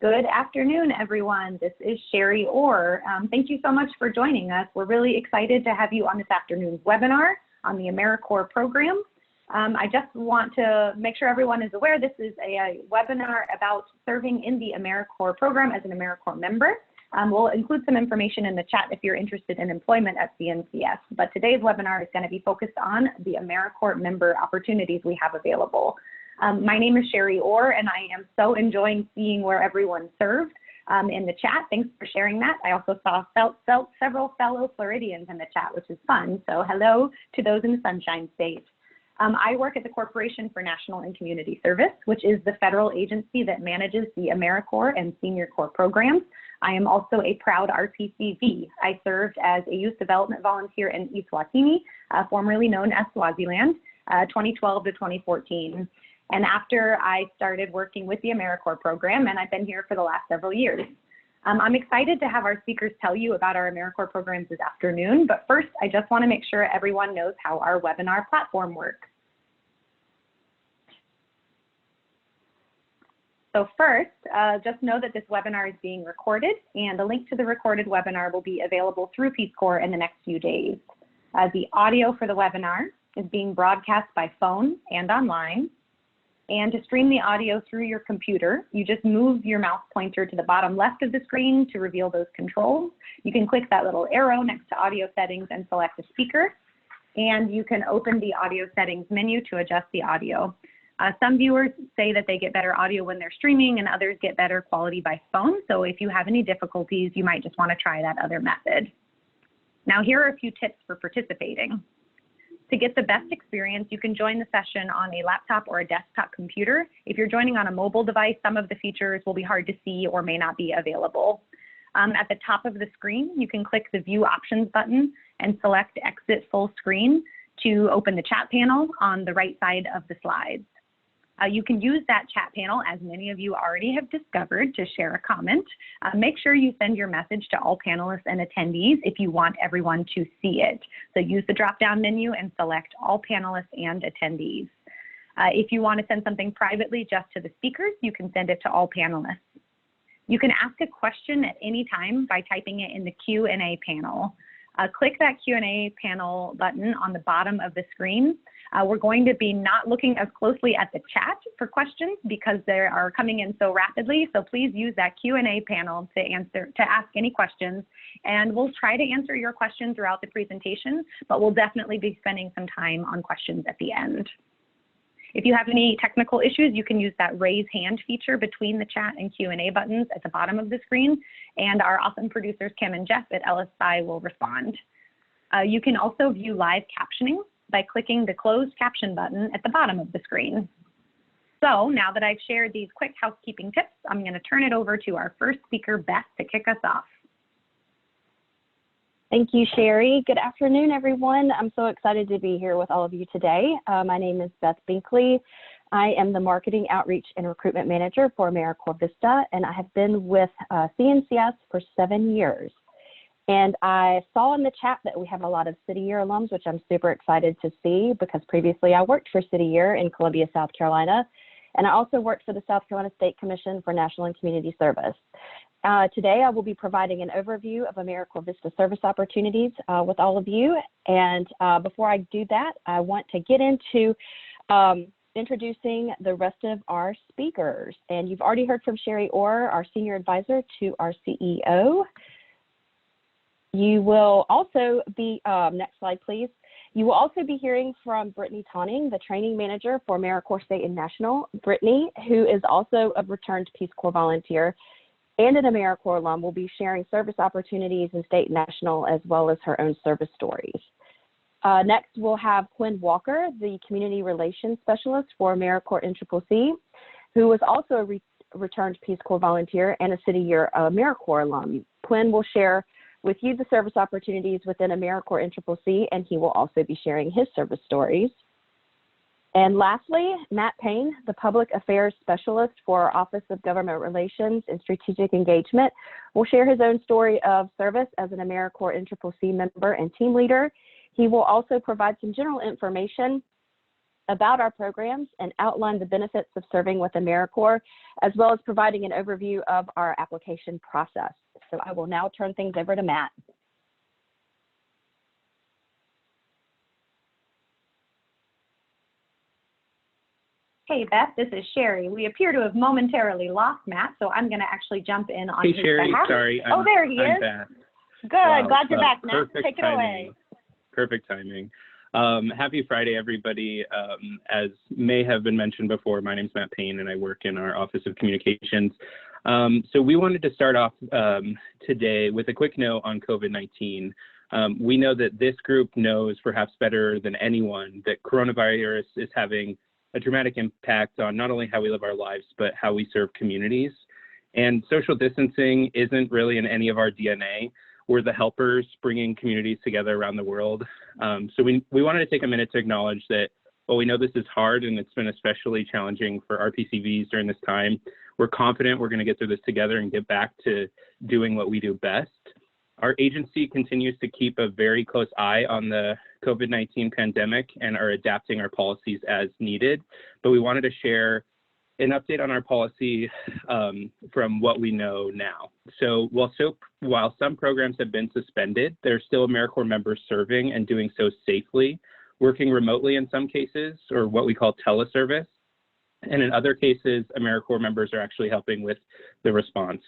Good afternoon, everyone. This is Sherry Orr. Thank you so much for joining us. We're really excited to have you on this afternoon's webinar on the AmeriCorps program. I just want to make sure everyone is aware this is a webinar about serving in the AmeriCorps program as an AmeriCorps member. We'll include some information in the chat if you're interested in employment at CNCS, but today's webinar is going to be focused on the AmeriCorps member opportunities we have available. My name is Sherry Orr, and I am so enjoying seeing where everyone served in the chat. Thanks for sharing that. I also saw several fellow Floridians in the chat, which is fun. So hello to those in the Sunshine State. I work at the Corporation for National and Community Service, which is the federal agency that manages the AmeriCorps and Senior Corps programs. I am also a proud RPCV. I served as a youth development volunteer in Eswatini, formerly known as Swaziland, 2012 to 2014. And after I started working with the AmeriCorps program, and I've been here for the last several years. I'm excited to have our speakers tell you about our AmeriCorps programs this afternoon, but first, I just want to make sure everyone knows how our webinar platform works. So first, just know that this webinar is being recorded, and a link to the recorded webinar will be available through Peace Corps in the next few days. The audio for the webinar is being broadcast by phone and online. And to stream the audio through your computer, you just move your mouse pointer to the bottom left of the screen to reveal those controls. You can click that little arrow next to audio settings and select a speaker. And you can open the audio settings menu to adjust the audio. Some viewers say that they get better audio when they're streaming and others get better quality by phone. So if you have any difficulties, you might just want to try that other method. Now here are a few tips for participating. To get the best experience, you can join the session on a laptop or a desktop computer. If you're joining on a mobile device, some of the features will be hard to see or may not be available. At the top of the screen, you can click the View Options button and select Exit Full Screen to open the chat panel on the right side of the slides. You can use that chat panel, as many of you already have discovered, to share a comment. Make sure you send your message to all panelists and attendees if you want everyone to see it. So use the drop-down menu and select all panelists and attendees. If you want to send something privately just to the speakers, you can send it to all panelists. You can ask a question at any time by typing it in the Q&A panel. Click that Q&A panel button on the bottom of the screen. We're going to be not looking as closely at the chat for questions because they are coming in so rapidly. So please use that Q&A panel to ask any questions, and we'll try to answer your questions throughout the presentation, but we'll definitely be spending some time on questions at the end. If you have any technical issues, you can use that raise hand feature between the chat and Q&A buttons at the bottom of the screen, and our awesome producers, Kim and Jeff at LSI, will respond. You can also view live captioning by clicking the closed caption button at the bottom of the screen. So now that I've shared these quick housekeeping tips, I'm going to turn it over to our first speaker, Beth, to kick us off. Thank you, Sherry. Good afternoon, everyone. I'm so excited to be here with all of you today. My name is Beth Binkley. I am the Marketing Outreach and Recruitment Manager for AmeriCorps Vista, and I have been with CNCS for 7 years. And I saw in the chat that we have a lot of City Year alums, which I'm super excited to see because previously I worked for City Year in Columbia, South Carolina. And I also worked for the South Carolina State Commission for National and Community Service. Today, I will be providing an overview of AmeriCorps Vista service opportunities with all of you. And before I do that, I want to get into introducing the rest of our speakers. And you've already heard from Sherry Orr, our Senior Advisor to our CEO. You will also be, next slide, please. You will also be hearing from Brittany Tonning, the Training Manager for AmeriCorps State and National. Brittany, who is also a returned Peace Corps volunteer and an AmeriCorps alum, will be sharing service opportunities in state and national, as well as her own service stories. Next, we'll have Quinn Walker, the Community Relations Specialist for AmeriCorps NCCC, who was also a returned Peace Corps volunteer and a City Year AmeriCorps alum. Quinn will share with you the service opportunities within AmeriCorps NCCC, and he will also be sharing his service stories. And lastly, Matt Payne, the Public Affairs Specialist for our Office of Government Relations and Strategic Engagement, will share his own story of service as an AmeriCorps NCCC member and team leader. He will also provide some general information about our programs and outline the benefits of serving with AmeriCorps, as well as providing an overview of our application process. So I will now turn things over to Matt. Hey, Beth, this is Sherry. We appear to have momentarily lost Matt, so I'm going to actually jump in on his Sherry, behalf. sorry. Oh, there he is. Back. Good. Wow, Glad you're back, Matt. Perfect Take it timing. away. Perfect timing. Happy Friday, everybody. As may have been mentioned before, my name is Matt Payne, and I work in our Office of Communications. So we wanted to start off today with a quick note on COVID-19. We know that this group knows perhaps better than anyone that coronavirus is having a dramatic impact on not only how we live our lives, but how we serve communities. And social distancing isn't really in any of our DNA. We're the helpers bringing communities together around the world. So we wanted to take a minute to acknowledge that while we know this is hard and it's been especially challenging for RPCVs during this time, we're confident we're going to get through this together and get back to doing what we do best. Our agency continues to keep a very close eye on the COVID-19 pandemic and are adapting our policies as needed. But we wanted to share an update on our policy from what we know now. So while some programs have been suspended, there's still AmeriCorps members serving and doing so safely, working remotely in some cases, or what we call teleservice. And in other cases, AmeriCorps members are actually helping with the response.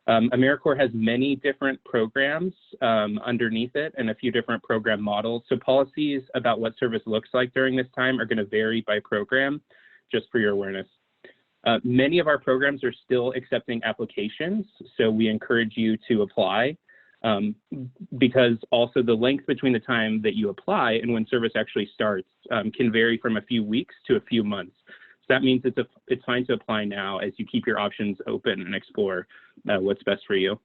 AmeriCorps has many different programs underneath it and a few different program models. So policies about what service looks like during this time are going to vary by program, just for your awareness. Many of our programs are still accepting applications, so we encourage you to apply because also the length between the time that you apply and when service actually starts can vary from a few weeks to a few months. So that means it's fine to apply now as you keep your options open and explore what's best for you.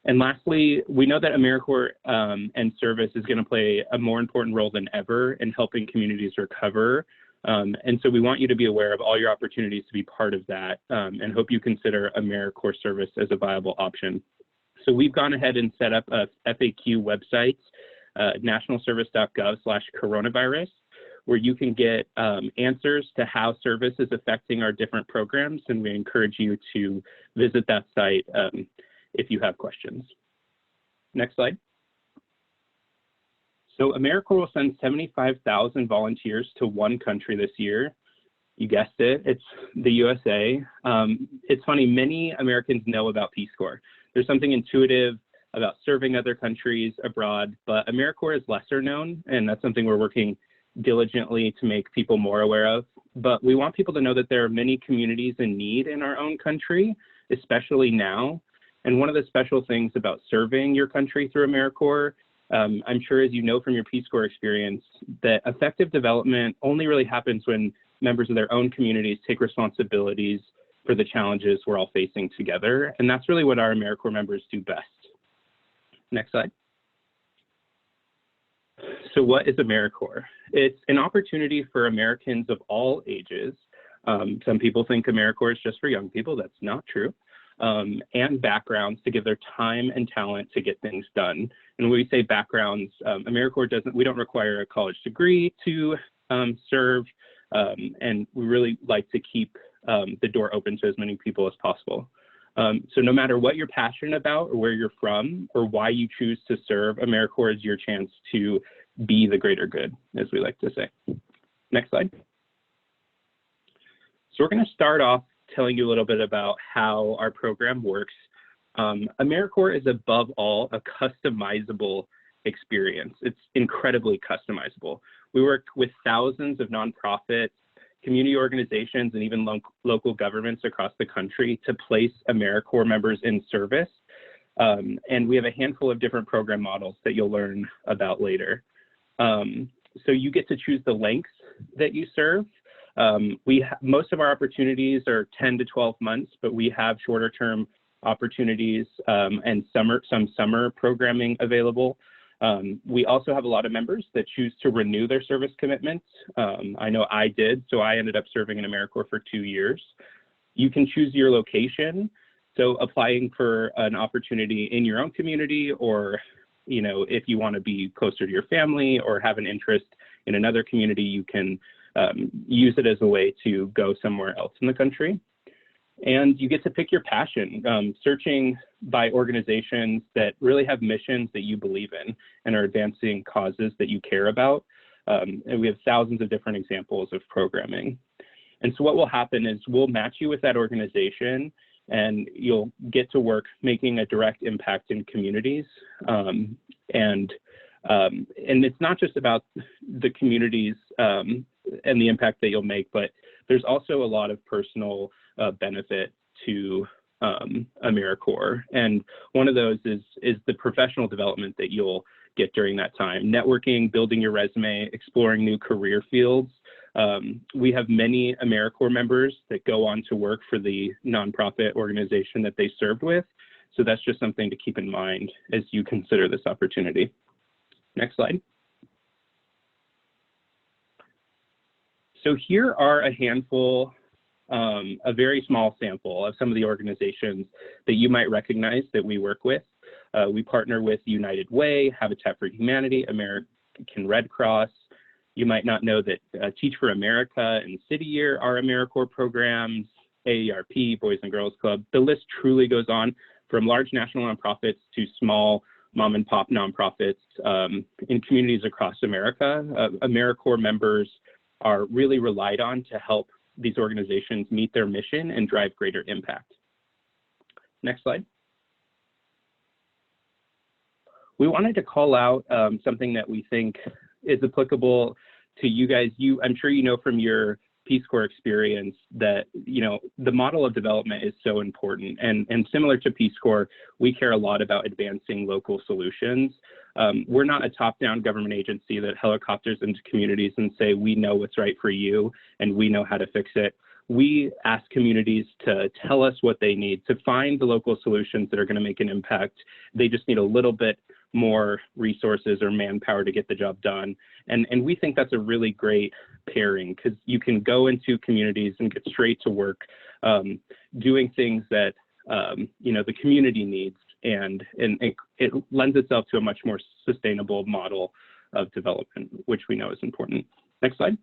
And lastly, we know that AmeriCorps and service is going to play a more important role than ever in helping communities recover. And so we want you to be aware of all your opportunities to be part of that and hope you consider AmeriCorps service as a viable option. So we've gone ahead and set up a FAQ website, nationalservice.gov/coronavirus, where you can get answers to how service is affecting our different programs. And we encourage you to visit that site if you have questions. Next slide. So AmeriCorps will send 75,000 volunteers to one country this year. You guessed it, it's the USA. It's funny, many Americans know about Peace Corps. There's something intuitive about serving other countries abroad, but AmeriCorps is lesser known, and that's something we're working diligently to make people more aware of. But we want people to know that there are many communities in need in our own country, especially now. And one of the special things about serving your country through AmeriCorps, I'm sure as you know from your Peace Corps experience, that effective development only really happens when members of their own communities take responsibilities for the challenges we're all facing together. And that's really what our AmeriCorps members do best. Next slide. So what is AmeriCorps? It's an opportunity for Americans of all ages. Some people think AmeriCorps is just for young people. That's not true. And backgrounds to give their time and talent to get things done. And when we say backgrounds, AmeriCorps we don't require a college degree to serve, and we really like to keep the door open to as many people as possible. So no matter what you're passionate about or where you're from or why you choose to serve, AmeriCorps is your chance to be the greater good, as we like to say. Next slide. So we're going to start off telling you a little bit about how our program works. AmeriCorps is above all a customizable experience. It's incredibly customizable. We work with thousands of nonprofits, community organizations, and even local governments across the country to place AmeriCorps members in service. And we have a handful of different program models that you'll learn about later. So you get to choose the lengths that you serve. Most of our opportunities are 10 to 12 months, but we have shorter term opportunities and some summer programming available. We also have a lot of members that choose to renew their service commitments. I know I did, so I ended up serving in AmeriCorps for 2 years. You can choose your location, so applying for an opportunity in your own community, or if you want to be closer to your family or have an interest in another community, you can use it as a way to go somewhere else in the country. And you get to pick your passion, searching by organizations that really have missions that you believe in and are advancing causes that you care about. And we have thousands of different examples of programming. And so what will happen is we'll match you with that organization, and you'll get to work making a direct impact in communities. And it's not just about the communities and the impact that you'll make, but there's also a lot of personal benefit to AmeriCorps. And one of those is the professional development that you'll get during that time. Networking, building your resume, exploring new career fields. We have many AmeriCorps members that go on to work for the nonprofit organization that they served with. So that's just something to keep in mind as you consider this opportunity. Next slide. So here are a handful, a very small sample of some of the organizations that you might recognize that we work with. We partner with United Way, Habitat for Humanity, American Red Cross. You might not know that Teach for America and City Year are AmeriCorps programs, AARP, Boys and Girls Club. The list truly goes on, from large national nonprofits to small mom and pop nonprofits in communities across America. AmeriCorps members are really relied on to help these organizations meet their mission and drive greater impact. Next slide. We wanted to call out something that we think is applicable to you guys. I'm sure you know from your Peace Corps experience that, the model of development is so important. And similar to Peace Corps, we care a lot about advancing local solutions. We're not a top-down government agency that helicopters into communities and say, we know what's right for you and we know how to fix it. We ask communities to tell us what they need to find the local solutions that are going to make an impact. They just need a little bit more resources or manpower to get the job done. And we think that's a really great pairing, because you can go into communities and get straight to work doing things that the community needs, and it lends itself to a much more sustainable model of development, which we know is important. Next slide.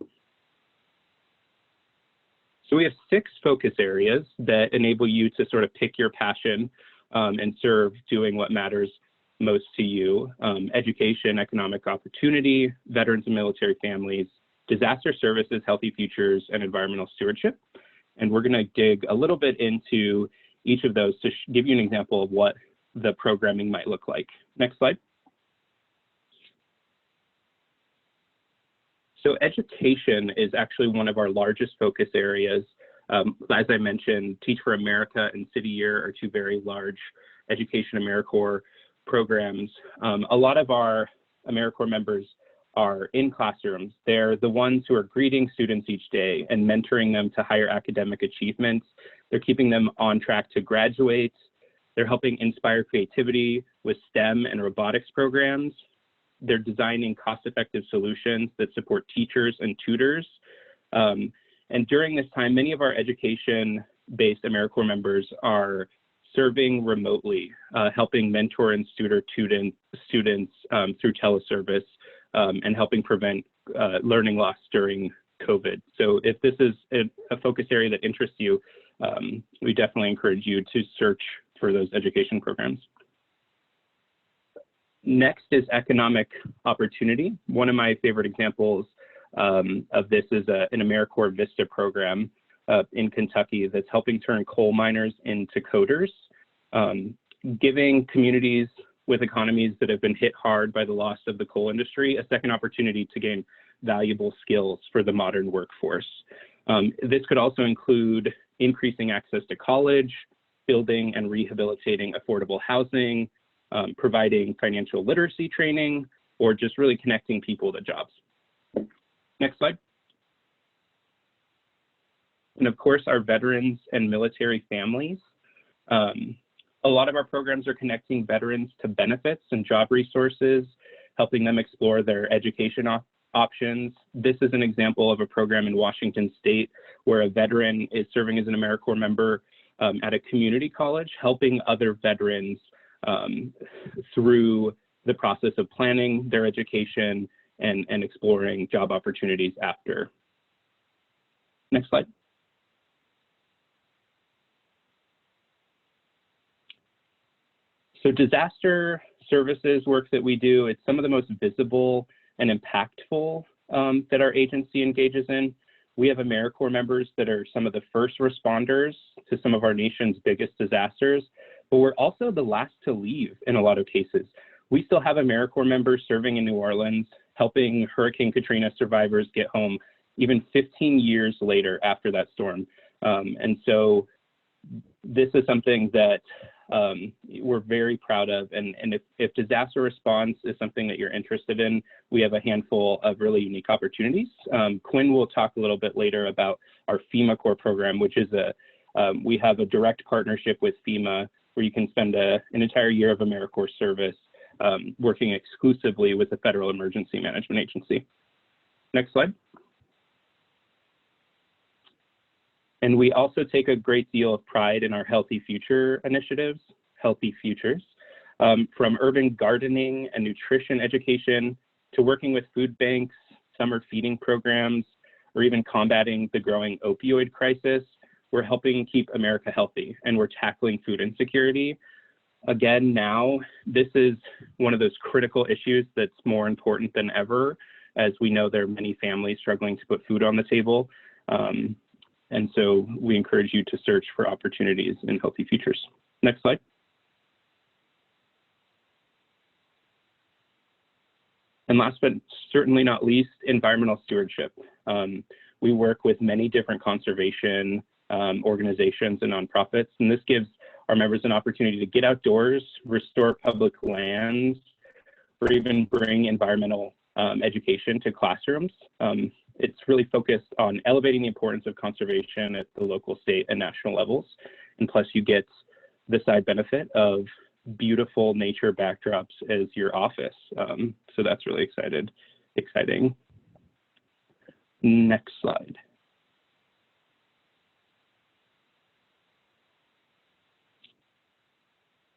So we have 6 focus areas that enable you to sort of pick your passion and serve doing what matters most to you: education, economic opportunity, veterans and military families, disaster services, healthy futures, and environmental stewardship. And we're going to dig a little bit into each of those to give you an example of what the programming might look like. Next slide. So education is actually one of our largest focus areas. As I mentioned, Teach for America and City Year are 2 very large education AmeriCorps programs. A lot of our AmeriCorps members are in classrooms. They're the ones who are greeting students each day and mentoring them to higher academic achievements. They're keeping them on track to graduate. They're helping inspire creativity with STEM and robotics programs. They're designing cost-effective solutions that support teachers and tutors. And during this time, many of our education-based AmeriCorps members are serving remotely, helping mentor and tutor students through teleservice, and helping prevent learning loss during COVID. So if this is a focus area that interests you, we definitely encourage you to search for those education programs. Next is economic opportunity. One of my favorite examples of this is an AmeriCorps Vista program in Kentucky that's helping turn coal miners into coders, giving communities with economies that have been hit hard by the loss of the coal industry a second opportunity to gain valuable skills for the modern workforce. This could also include increasing access to college, building and rehabilitating affordable housing, providing financial literacy training, or just really connecting people to jobs. Next slide. And of course, our veterans and military families. A lot of our programs are connecting veterans to benefits and job resources, helping them explore their education options. This is an example of a program in Washington State where a veteran is serving as an AmeriCorps member at a community college, helping other veterans through the process of planning their education and exploring job opportunities after. Next slide. So disaster services work that we do, it's some of the most visible and impactful that our agency engages in. We have AmeriCorps members that are some of the first responders to some of our nation's biggest disasters, but we're also the last to leave in a lot of cases. We still have AmeriCorps members serving in New Orleans, helping Hurricane Katrina survivors get home even 15 years later after that storm. And so this is something that we're very proud of. And if disaster response is something that you're interested in, we have a handful of really unique opportunities. Quinn will talk a little bit later about our FEMA Corps program, which is we have a direct partnership with FEMA where you can spend an entire year of AmeriCorps service working exclusively with the Federal Emergency Management Agency. Next slide. And we also take a great deal of pride in our Healthy Future initiatives, Healthy Futures, from urban gardening and nutrition education to working with food banks, summer feeding programs, or even combating the growing opioid crisis. We're helping keep America healthy, and we're tackling food insecurity. Again, now, this is one of those critical issues that's more important than ever, as we know there are many families struggling to put food on the table. And so we encourage you to search for opportunities in Healthy Futures. Next slide. And last but certainly not least, environmental stewardship. We work with many different conservation organizations and nonprofits, and this gives our members an opportunity to get outdoors, restore public lands, or even bring environmental education to classrooms. It's really focused on elevating the importance of conservation at the local, state, and national levels. And plus you get the side benefit of beautiful nature backdrops as your office. So that's really exciting. Next slide.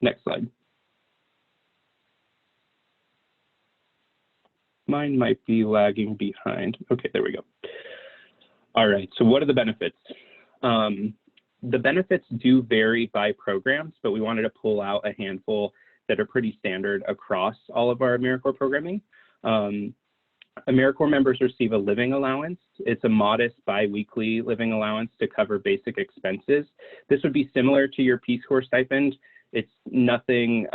Next slide. Mine might be lagging behind. Okay, there we go. All right, so what are the benefits? The benefits do vary by programs, but we wanted to pull out a handful that are pretty standard across all of our AmeriCorps programming. AmeriCorps members receive a living allowance. It's a modest bi-weekly living allowance to cover basic expenses. This would be similar to your Peace Corps stipend. It's nothing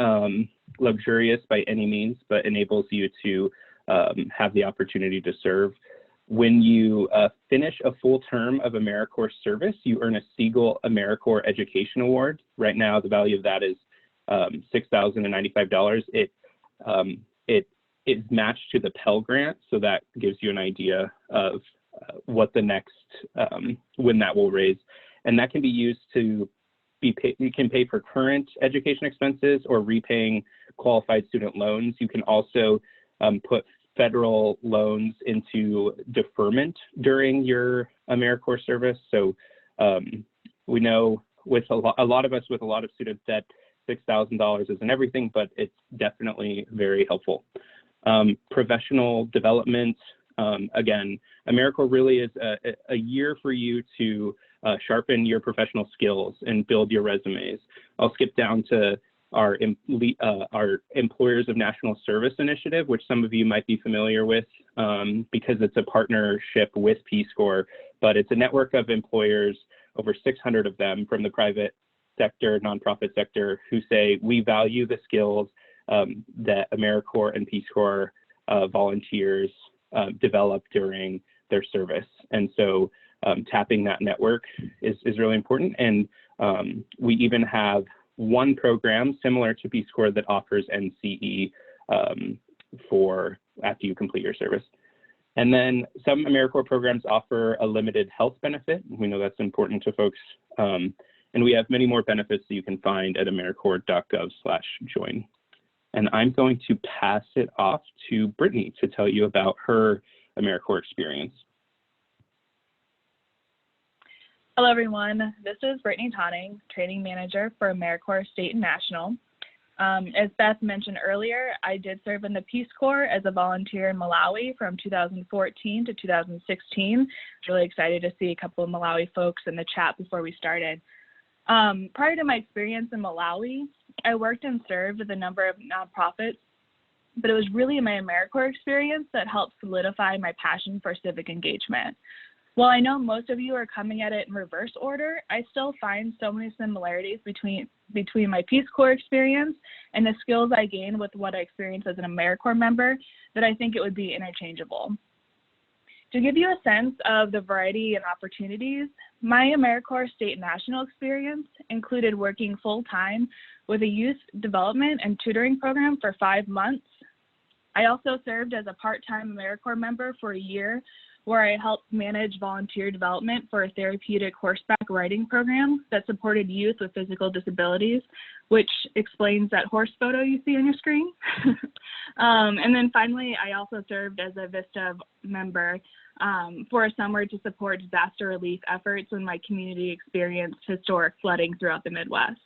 luxurious by any means, but enables you to have the opportunity to serve. When you finish a full term of AmeriCorps service, you earn a Siegel AmeriCorps Education Award. Right now, the value of that is $6,095. It is matched to the Pell Grant, so that gives you an idea of what the next, when that will raise. And that can be used to you can pay for current education expenses or repaying qualified student loans. You can also put federal loans into deferment during your AmeriCorps service. So we know with a lot of us with a lot of student debt, $6,000 isn't everything, but it's definitely very helpful. Professional development, again, AmeriCorps really is a year for you to sharpen your professional skills and build your resumes. I'll skip down to our Employers of National Service initiative, which some of you might be familiar with because it's a partnership with Peace Corps, but it's a network of employers, over 600 of them from the private sector, nonprofit sector, who say, we value the skills that AmeriCorps and Peace Corps volunteers develop during their service. And so tapping that network is really important. And we even have one program similar to Peace Corps that offers NCE for after you complete your service. And then some AmeriCorps programs offer a limited health benefit. We know that's important to folks. And we have many more benefits that you can find at AmeriCorps.gov/join. And I'm going to pass it off to Brittany to tell you about her AmeriCorps experience. Hello, everyone. This is Brittany Tonning, Training Manager for AmeriCorps State and National. As Beth mentioned earlier, I did serve in the Peace Corps as a volunteer in Malawi from 2014 to 2016. I was really excited to see a couple of Malawi folks in the chat before we started. Prior to my experience in Malawi, I worked and served with a number of nonprofits, but it was really my AmeriCorps experience that helped solidify my passion for civic engagement. While I know most of you are coming at it in reverse order, I still find so many similarities between my Peace Corps experience and the skills I gained with what I experienced as an AmeriCorps member that I think it would be interchangeable. To give you a sense of the variety and opportunities, my AmeriCorps state and national experience included working full-time with a youth development and tutoring program for 5 months. I also served as a part-time AmeriCorps member for a year, where I helped manage volunteer development for a therapeutic horseback riding program that supported youth with physical disabilities, which explains that horse photo you see on your screen. And then finally, I also served as a VISTA member for a summer to support disaster relief efforts when my community experienced historic flooding throughout the Midwest.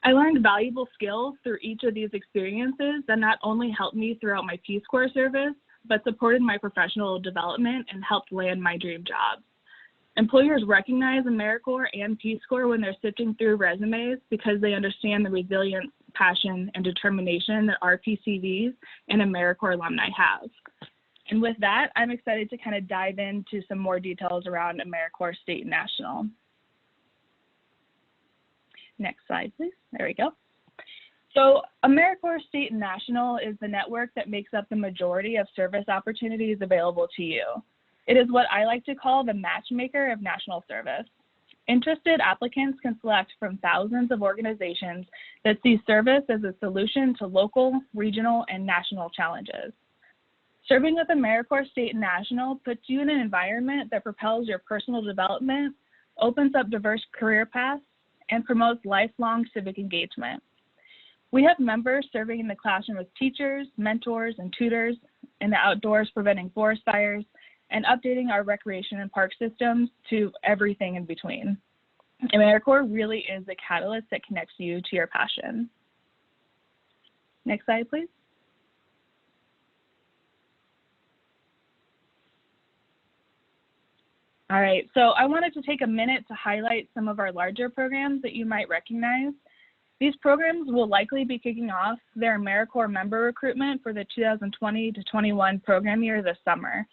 I learned valuable skills through each of these experiences that not only helped me throughout my Peace Corps service, but supported my professional development and helped land my dream job. Employers recognize AmeriCorps and Peace Corps when they're sifting through resumes because they understand the resilience, passion, and determination that RPCVs and AmeriCorps alumni have. And with that, I'm excited to kind of dive into some more details around AmeriCorps State and National. Next slide, please. There we go. So AmeriCorps State and National is the network that makes up the majority of service opportunities available to you. It is what I like to call the matchmaker of national service. Interested applicants can select from thousands of organizations that see service as a solution to local, regional, and national challenges. Serving with AmeriCorps State and National puts you in an environment that propels your personal development, opens up diverse career paths, and promotes lifelong civic engagement. We have members serving in the classroom as teachers, mentors, and tutors, in the outdoors preventing forest fires, and updating our recreation and park systems to everything in between. AmeriCorps really is the catalyst that connects you to your passion. Next slide, please. All right, so I wanted to take a minute to highlight some of our larger programs that you might recognize. These programs will likely be kicking off their AmeriCorps member recruitment for the 2020 to 21 program year this summer.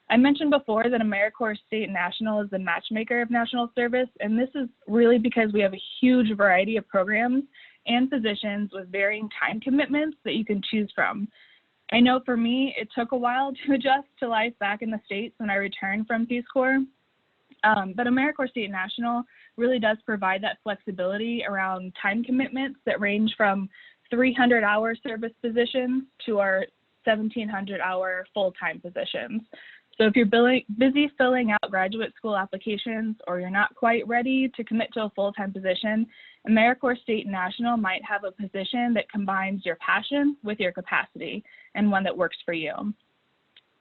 I mentioned before that AmeriCorps State and National is the matchmaker of national service, and this is really because we have a huge variety of programs and positions with varying time commitments that you can choose from. I know for me, it took a while to adjust to life back in the States when I returned from Peace Corps. But AmeriCorps State and National really does provide that flexibility around time commitments that range from 300-hour service positions to our 1,700-hour full-time positions. So if you're busy filling out graduate school applications or you're not quite ready to commit to a full-time position, AmeriCorps State and National might have a position that combines your passion with your capacity and one that works for you.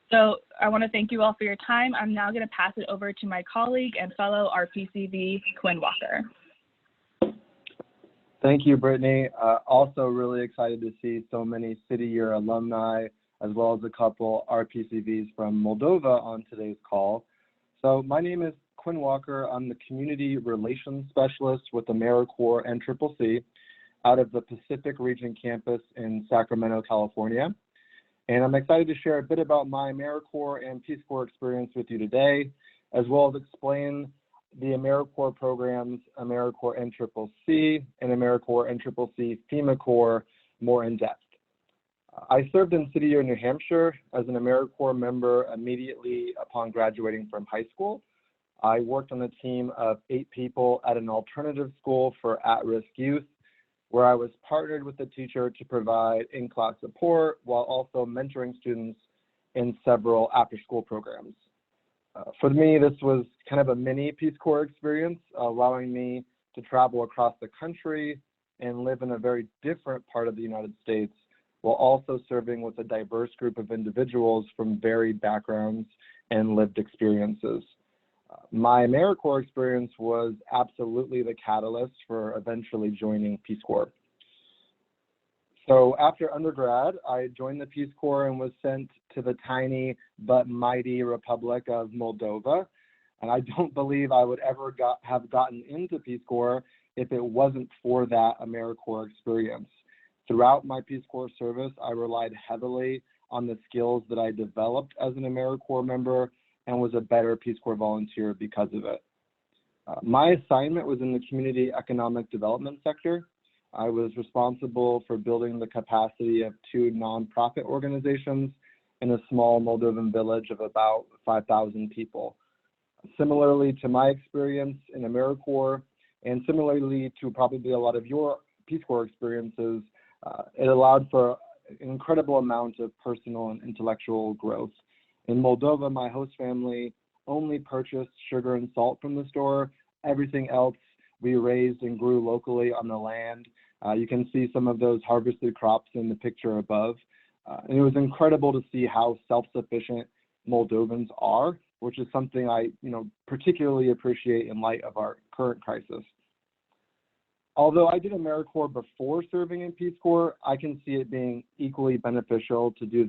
So I want to thank you all for your time. I'm now going to pass it over to my colleague and fellow RPCV, Quinn Walker. Thank you, Brittany. Also really excited to see so many City Year alumni, as well as a couple RPCVs from Moldova on today's call. So my name is Quinn Walker. I'm the Community Relations Specialist with AmeriCorps and RPCV out of the Pacific Region campus in Sacramento, California. And I'm excited to share a bit about my AmeriCorps and Peace Corps experience with you today, as well as explain the AmeriCorps programs, AmeriCorps and RPCV, and AmeriCorps and RPCV FEMA Corps more in depth. I served in City Year, New Hampshire as an AmeriCorps member immediately upon graduating from high school. I worked on a team of 8 people at an alternative school for at-risk youth, where I was partnered with the teacher to provide in-class support while also mentoring students in several after-school programs. For me, this was kind of a mini Peace Corps experience, allowing me to travel across the country and live in a very different part of the United States, while also serving with a diverse group of individuals from varied backgrounds and lived experiences. My AmeriCorps experience was absolutely the catalyst for eventually joining Peace Corps. So after undergrad, I joined the Peace Corps and was sent to the tiny but mighty Republic of Moldova. And I don't believe I would ever have gotten into Peace Corps if it wasn't for that AmeriCorps experience. Throughout my Peace Corps service, I relied heavily on the skills that I developed as an AmeriCorps member and was a better Peace Corps volunteer because of it. My assignment was in the community economic development sector. I was responsible for building the capacity of 2 nonprofit organizations in a small Moldovan village of about 5,000 people. Similarly to my experience in AmeriCorps, and similarly to probably a lot of your Peace Corps experiences, it allowed for an incredible amount of personal and intellectual growth. In Moldova, my host family only purchased sugar and salt from the store. Everything else we raised and grew locally on the land. You can see some of those harvested crops in the picture above. And it was incredible to see how self-sufficient Moldovans are, which is something I particularly appreciate in light of our current crisis. Although I did AmeriCorps before serving in Peace Corps, I can see it being equally beneficial to do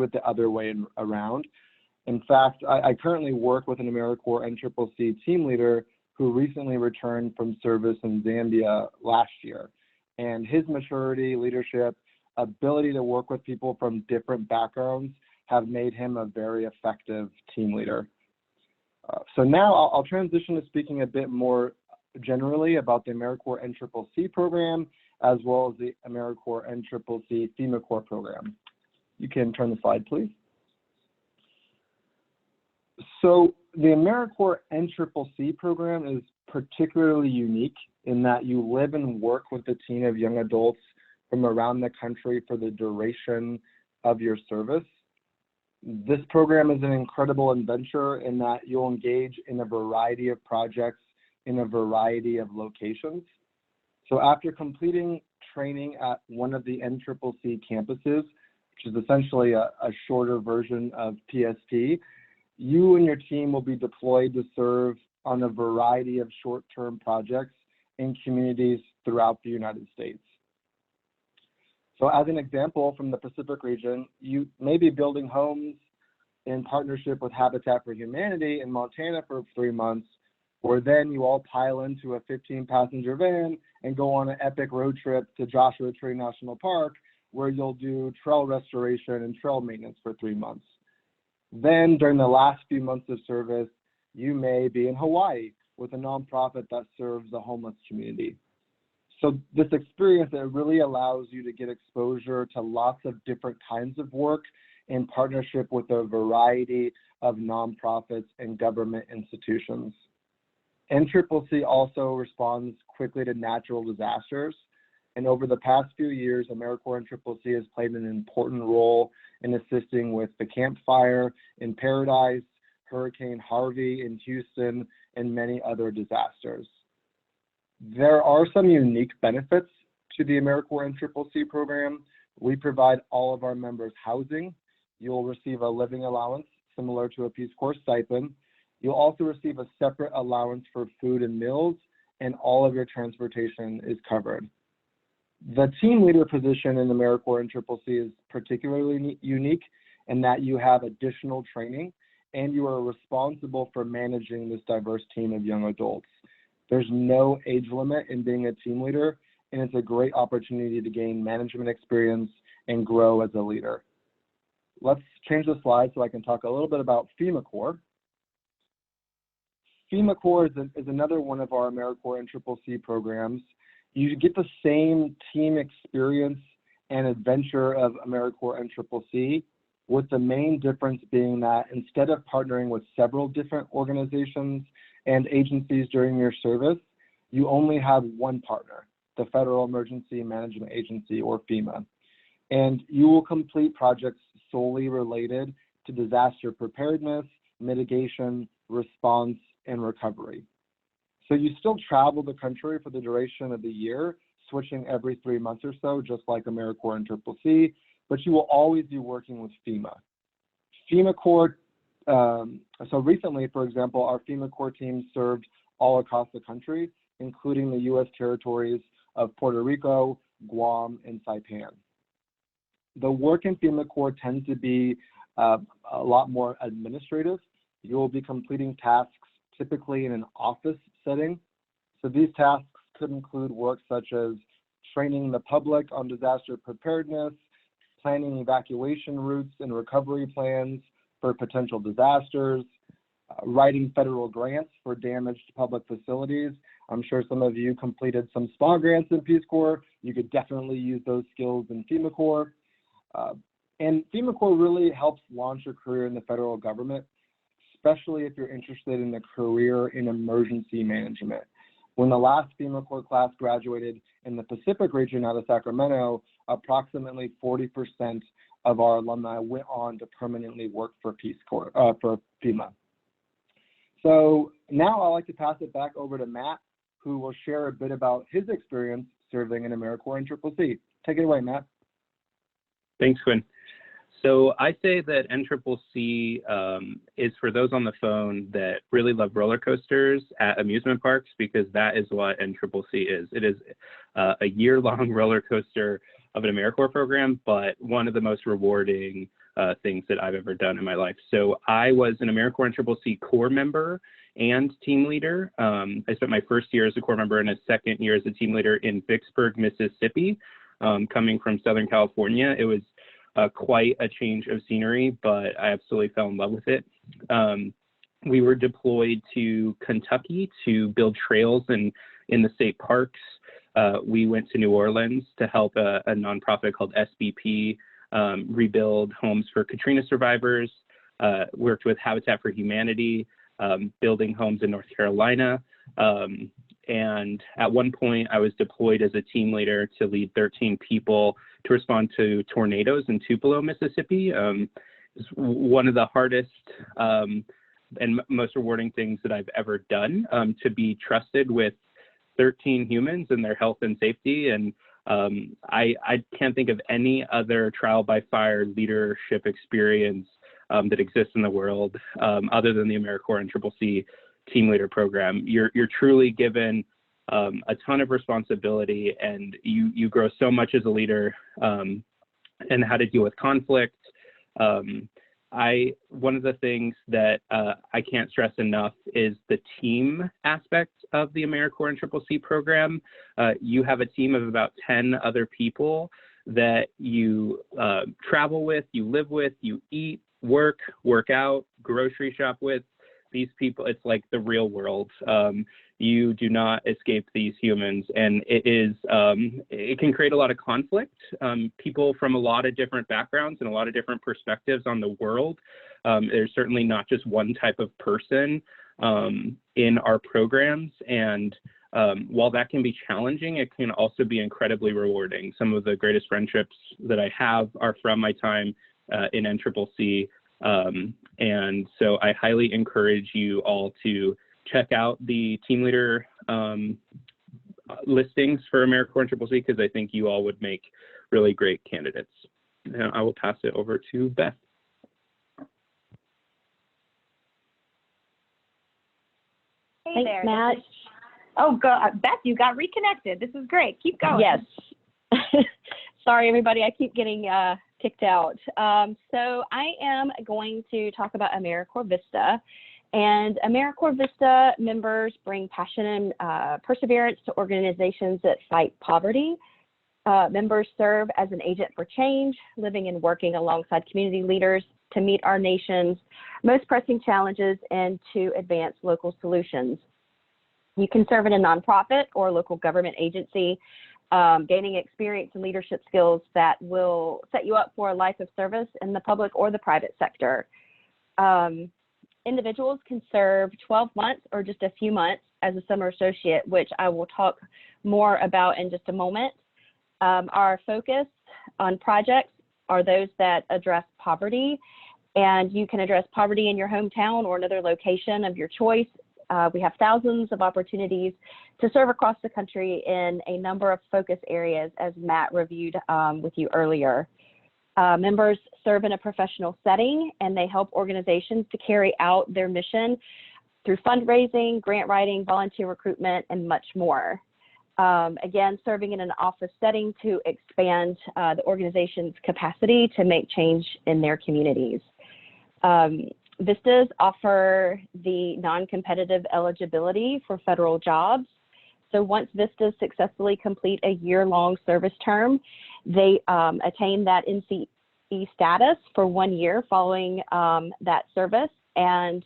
it the other way around. In fact, I currently work with an AmeriCorps NCCC team leader who recently returned from service in Zambia last year. And his maturity, leadership, ability to work with people from different backgrounds have made him a very effective team leader. So now I'll transition to speaking a bit more generally about the AmeriCorps NCCC program, as well as the AmeriCorps NCCC FEMA Corps program. You can turn the slide, please. So the AmeriCorps NCCC program is particularly unique in that you live and work with a team of young adults from around the country for the duration of your service. This program is an incredible adventure in that you'll engage in a variety of projects in a variety of locations. So after completing training at one of the NCCC campuses, which is essentially a shorter version of PST, you and your team will be deployed to serve on a variety of short-term projects in communities throughout the United States. So as an example from the Pacific region, you may be building homes in partnership with Habitat for Humanity in Montana for 3 months, or then you all pile into a 15-passenger van and go on an epic road trip to Joshua Tree National Park, where you'll do trail restoration and trail maintenance for 3 months. Then during the last few months of service, you may be in Hawaii with a nonprofit that serves the homeless community. So this experience, it really allows you to get exposure to lots of different kinds of work in partnership with a variety of nonprofits and government institutions. NCCC also responds quickly to natural disasters. And over the past few years, AmeriCorps NCCC has played an important role in assisting with the Camp Fire in Paradise, Hurricane Harvey in Houston, and many other disasters. There are some unique benefits to the AmeriCorps NCCC program. We provide all of our members housing. You'll receive a living allowance similar to a Peace Corps stipend. You'll also receive a separate allowance for food and meals, and all of your transportation is covered. The team leader position in AmeriCorps NCCC is particularly unique in that you have additional training and you are responsible for managing this diverse team of young adults. There's no age limit in being a team leader, and it's a great opportunity to gain management experience and grow as a leader. Let's change the slide so I can talk a little bit about FEMA Corps. FEMA Corps is another one of our AmeriCorps NCCC programs. You get the same team experience and adventure of AmeriCorps NCCC, with the main difference being that instead of partnering with several different organizations and agencies during your service, you only have one partner, the Federal Emergency Management Agency, or FEMA. And you will complete projects solely related to disaster preparedness, mitigation, response, and recovery. So you still travel the country for the duration of the year, switching every 3 months or so, just like AmeriCorps NCCC, but you will always be working with FEMA. FEMA Corps, so recently, for example, our FEMA Corps team served all across the country, including the U.S. territories of Puerto Rico, Guam, and Saipan. The work in FEMA Corps tends to be a lot more administrative. You will be completing tasks typically in an office setting. So these tasks could include work such as training the public on disaster preparedness, planning evacuation routes and recovery plans for potential disasters, writing federal grants for damaged public facilities. I'm sure some of you completed some SPA grants in Peace Corps. You could definitely use those skills in FEMA Corps. And FEMA Corps really helps launch your career in the federal government, especially if you're interested in a career in emergency management. When the last FEMA Corps class graduated in the Pacific region out of Sacramento, approximately 40% of our alumni went on to permanently work for Peace Corps, for FEMA. So now I'd like to pass it back over to Matt, who will share a bit about his experience serving in AmeriCorps and RPCV. Take it away, Matt. Thanks, Quinn. So I say that NCCC is for those on the phone that really love roller coasters at amusement parks, because that is what NCCC is. It is a year-long roller coaster of an AmeriCorps program, but one of the most rewarding things that I've ever done in my life. So I was an AmeriCorps and RPCV Corps member and team leader. I spent my first year as a Corps member and a second year as a team leader in Vicksburg, Mississippi. Coming from Southern California, it was quite a change of scenery, but I absolutely fell in love with it. We were deployed to Kentucky to build trails in the state parks. We went to New Orleans to help a nonprofit called SBP rebuild homes for Katrina survivors, worked with Habitat for Humanity, building homes in North Carolina. And at one point, I was deployed as a team leader to lead 13 people to respond to tornadoes in Tupelo, Mississippi. It's one of the hardest and most rewarding things that I've ever done, to be trusted with 13 humans and their health and safety. And I can't think of any other trial by fire leadership experience that exists in the world other than the AmeriCorps and RPCV team leader program. You're truly given a ton of responsibility, and you grow so much as a leader, and how to deal with conflict. One of the things that I can't stress enough is the team aspect of the AmeriCorps and RPCV program. You have a team of about 10 other people that you travel with, you live with, you eat, work out, grocery shop with. These people, it's like the real world. You do not escape these humans, and it can create a lot of conflict. People from a lot of different backgrounds and a lot of different perspectives on the world. There's certainly not just one type of person in our programs, and while that can be challenging, it can also be incredibly rewarding. Some of the greatest friendships that I have are from my time in NCCC. And so I highly encourage you all to check out the team leader listings for AmeriCorps and RPCV, because I think you all would make really great candidates. And I will pass it over to Beth. Hey Thanks, there, Matt. Oh, Beth, you got reconnected. This is great. Keep going. Yes. Sorry, everybody. I keep getting kicked out. So I am going to talk about AmeriCorps Vista. And AmeriCorps Vista members bring passion and perseverance to organizations that fight poverty. Members serve as an agent for change, living and working alongside community leaders to meet our nation's most pressing challenges and to advance local solutions. You can serve in a nonprofit or local government agency, gaining experience and leadership skills that will set you up for a life of service in the public or the private sector. Individuals can serve 12 months or just a few months as a summer associate, which I will talk more about in just a moment. Our focus on projects are those that address poverty, and you can address poverty in your hometown or another location of your choice. We have thousands of opportunities to serve across the country in a number of focus areas, as Matt reviewed with you earlier. Members serve in a professional setting, and they help organizations to carry out their mission through fundraising, grant writing, volunteer recruitment, and much more. Again, serving in an office setting to expand the organization's capacity to make change in their communities. Vistas offer the non-competitive eligibility for federal jobs. So once Vistas successfully complete a year-long service term, they attain that NCE status for 1 year following that service. And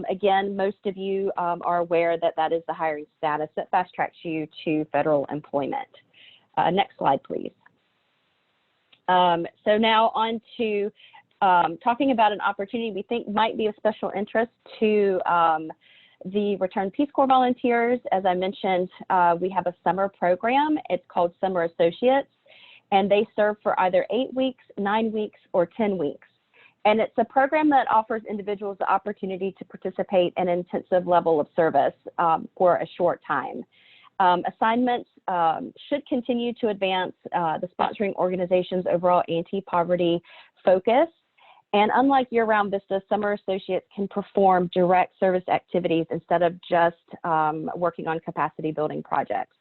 again, most of you are aware that that is the hiring status that fast tracks you to federal employment. Next slide, please. So now on to talking about an opportunity we think might be of special interest to the returned Peace Corps volunteers. As I mentioned, we have a summer program. It's called Summer Associates, and they serve for either 8 weeks, 9 weeks, or 10 weeks. And it's a program that offers individuals the opportunity to participate in an intensive level of service for a short time. Assignments should continue to advance the sponsoring organization's overall anti-poverty focus. And unlike year-round Vistas, summer associates can perform direct service activities instead of just working on capacity building projects.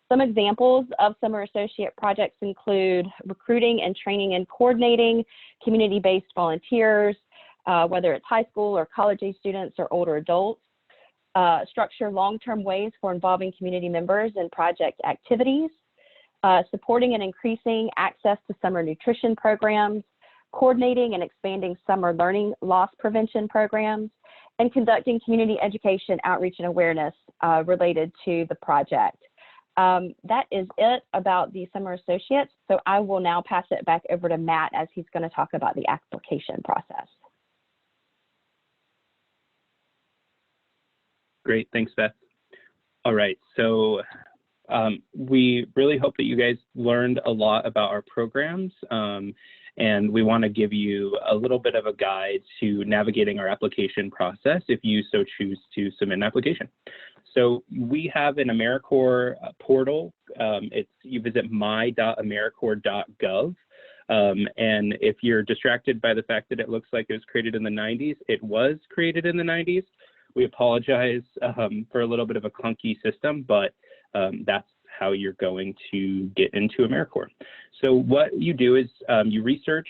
Some examples of summer associate projects include recruiting and training and coordinating community-based volunteers, whether it's high school or college-age students or older adults, structure long-term ways for involving community members in project activities, supporting and increasing access to summer nutrition programs, coordinating and expanding summer learning loss prevention programs, and conducting community education, outreach, and awareness related to the project. That is it about the summer associates. So I will now pass it back over to Matt as he's going to talk about the application process. Great, thanks, Beth. All right, so we really hope that you guys learned a lot about our programs. And we want to give you a little bit of a guide to navigating our application process if you so choose to submit an application. So we have an AmeriCorps portal. You visit my.americorps.gov. And if you're distracted by the fact that it looks like it was created in the 90s, it was created in the 90s. We apologize for a little bit of a clunky system, but that's how you're going to get into AmeriCorps. So what you do is you research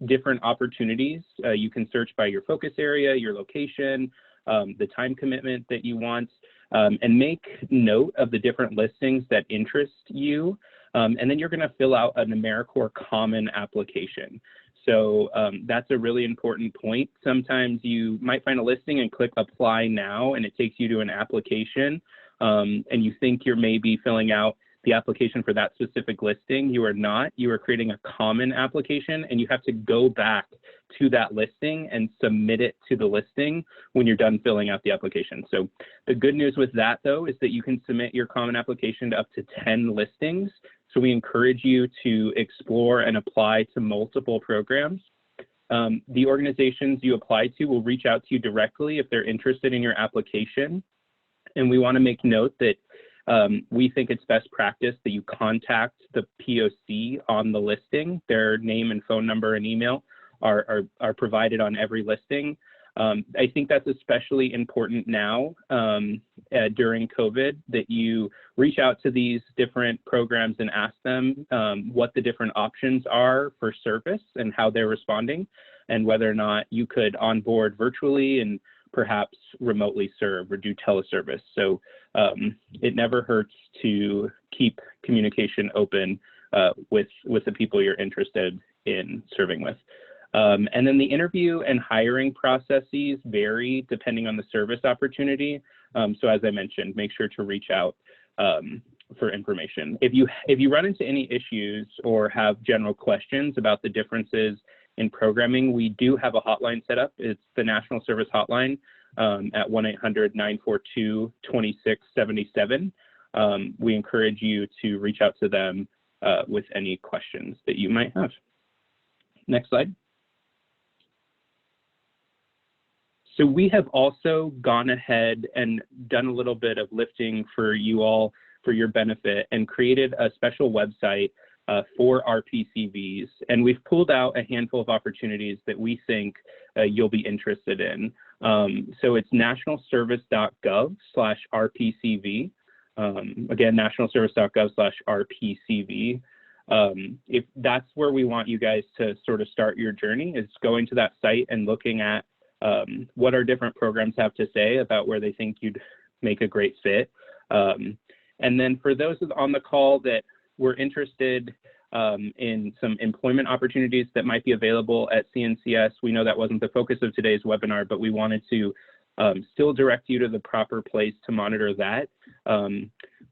different opportunities. You can search by your focus area, your location, the time commitment that you want, and make note of the different listings that interest you. And then you're going to fill out an AmeriCorps common application. So that's a really important point. Sometimes you might find a listing and click apply now, and it takes you to an application. And you think you're maybe filling out the application for that specific listing. You are not. You are creating a common application, and you have to go back to that listing and submit it to the listing when you're done filling out the application. So the good news with that, though, is that you can submit your common application to up to 10 listings. So we encourage you to explore and apply to multiple programs. The organizations you apply to will reach out to you directly if they're interested in your application. And we want to make note that we think it's best practice that you contact the POC on the listing. Their name and phone number and email are provided on every listing. I think that's especially important now during COVID, that you reach out to these different programs and ask them what the different options are for service and how they're responding, and whether or not you could onboard virtually and perhaps remotely serve or do teleservice. So it never hurts to keep communication open with the people you're interested in serving with. And then the interview and hiring processes vary depending on the service opportunity. So as I mentioned, make sure to reach out for information. If you run into any issues or have general questions about the differences in programming, we do have a hotline set up. It's the National Service Hotline at 1-800-942-2677. We encourage you to reach out to them with any questions that you might have. Next slide. So we have also gone ahead and done a little bit of lifting for you all for your benefit and created a special website for RPCVs. And we've pulled out a handful of opportunities that we think you'll be interested in. So it's nationalservice.gov/RPCV. Again, nationalservice.gov/RPCV. If that's where we want you guys to sort of start your journey, is going to that site and looking at what our different programs have to say about where they think you'd make a great fit. And then for those on the call that were interested in some employment opportunities that might be available at CNCS, we know that wasn't the focus of today's webinar, but we wanted to still direct you to the proper place to monitor that.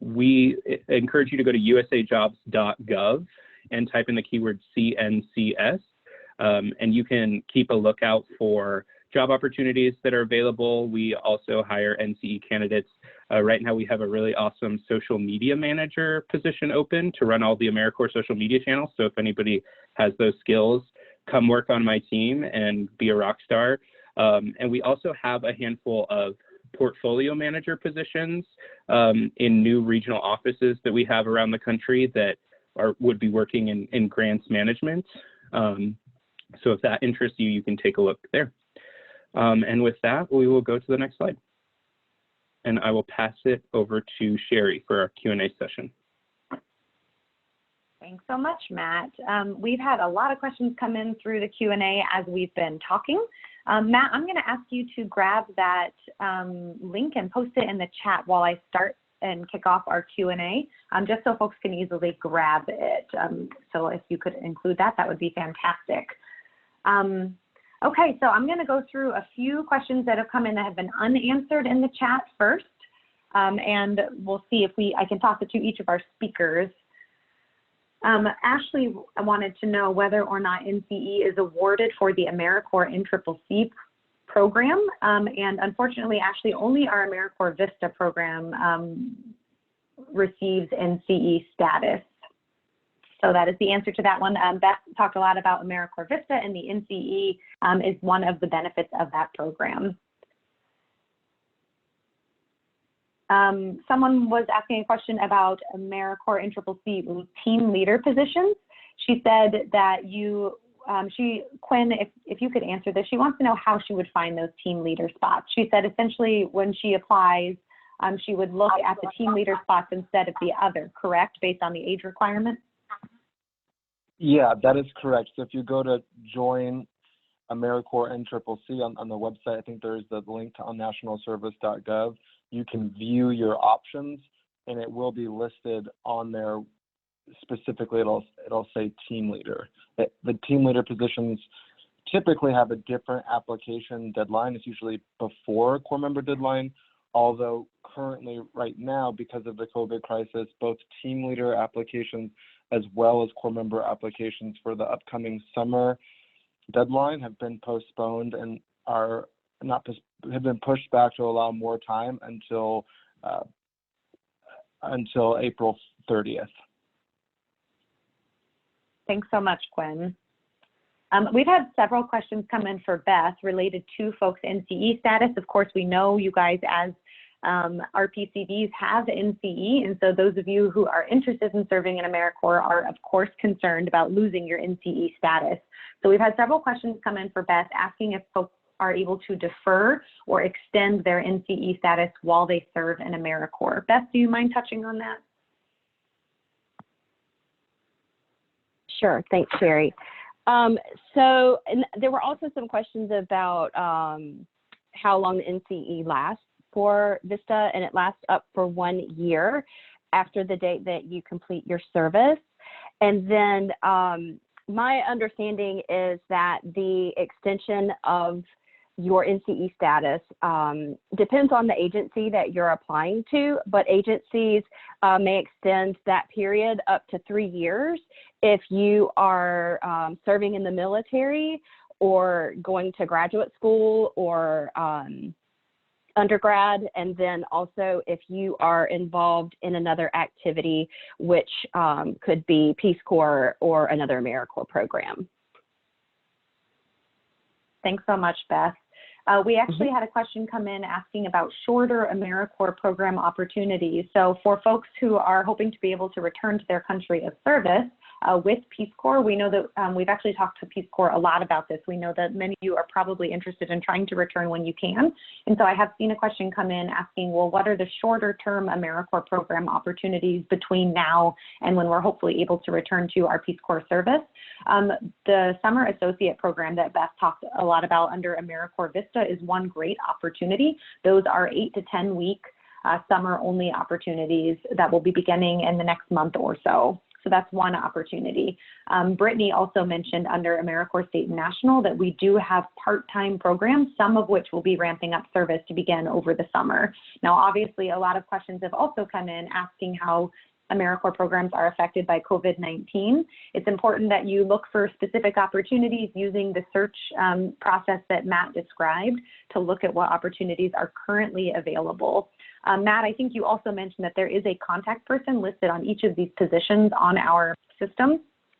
We encourage you to go to usajobs.gov and type in the keyword CNCS, and you can keep a lookout for job opportunities that are available. We also hire NCE candidates. Right now we have a really awesome social media manager position open to run all the AmeriCorps social media channels. So if anybody has those skills, come work on my team and be a rock star. And we also have a handful of portfolio manager positions in new regional offices that we have around the country that would be working in grants management. So if that interests you, you can take a look there. And with that, we will go to the next slide. And I will pass it over to Sherry for our Q&A session. Thanks so much, Matt. We've had a lot of questions come in through the Q&A as we've been talking. Matt, I'm going to ask you to grab that link and post it in the chat while I start and kick off our Q&A, just so folks can easily grab it. So if you could include that, that would be fantastic. Okay, so I'm going to go through a few questions that have come in that have been unanswered in the chat first, and we'll see if I can toss it to each of our speakers. Ashley wanted to know whether or not NCE is awarded for the AmeriCorps ICCC program, and unfortunately, Ashley, only our AmeriCorps Vista program receives NCE status. So that is the answer to that one. Beth talked a lot about AmeriCorps Vista, and the NCE is one of the benefits of that program. Someone was asking a question about AmeriCorps ICCC team leader positions. She said that Quinn, if you could answer this, she wants to know how she would find those team leader spots. She said essentially when she applies, she would look at the team leader spots instead of the other, correct, based on the age requirement? Yeah, that is correct. So if you go to join AmeriCorps ICCC on the website, I think there's the link on nationalservice.gov. You can view your options, and it will be listed on there. Specifically, it'll say team leader. The team leader positions typically have a different application deadline. It's usually before Corps member deadline, although currently right now, because of the COVID crisis, both team leader applications as well as Corps member applications for the upcoming summer deadline have been postponed and have been pushed back to allow more time until April 30th. Thanks so much, Quinn. We've had several questions come in for Beth related to folks' NCE status. Of course, we know you guys as RPCVs have NCE, and so those of you who are interested in serving in AmeriCorps are, of course, concerned about losing your NCE status. So we've had several questions come in for Beth asking if folks are able to defer or extend their NCE status while they serve in AmeriCorps. Beth, do you mind touching on that? Sure, thanks, Sherry. So there were also some questions about how long the NCE lasts for Vista, and it lasts up for 1 year after the date that you complete your service. And then my understanding is that the extension of your NCE status depends on the agency that you're applying to, but agencies may extend that period up to 3 years if you are serving in the military or going to graduate school or undergrad, and then also if you are involved in another activity, which could be Peace Corps or another AmeriCorps program. Thanks so much, Beth. We actually had a question come in asking about shorter AmeriCorps program opportunities. So for folks who are hoping to be able to return to their country of service, with Peace Corps. We know that we've actually talked to Peace Corps a lot about this. We know that many of you are probably interested in trying to return when you can. And so I have seen a question come in asking, well, what are the shorter term AmeriCorps program opportunities between now and when we're hopefully able to return to our Peace Corps service? The Summer Associate Program that Beth talked a lot about under AmeriCorps Vista is one great opportunity. Those are 8 to 10 week summer only opportunities that will be beginning in the next month or so. So that's one opportunity. Brittany also mentioned under AmeriCorps State and National that we do have part-time programs, some of which will be ramping up service to begin over the summer. Now, obviously, a lot of questions have also come in asking how AmeriCorps programs are affected by COVID-19. It's important that you look for specific opportunities using the search process that Matt described to look at what opportunities are currently available. Matt, I think you also mentioned that there is a contact person listed on each of these positions on our system,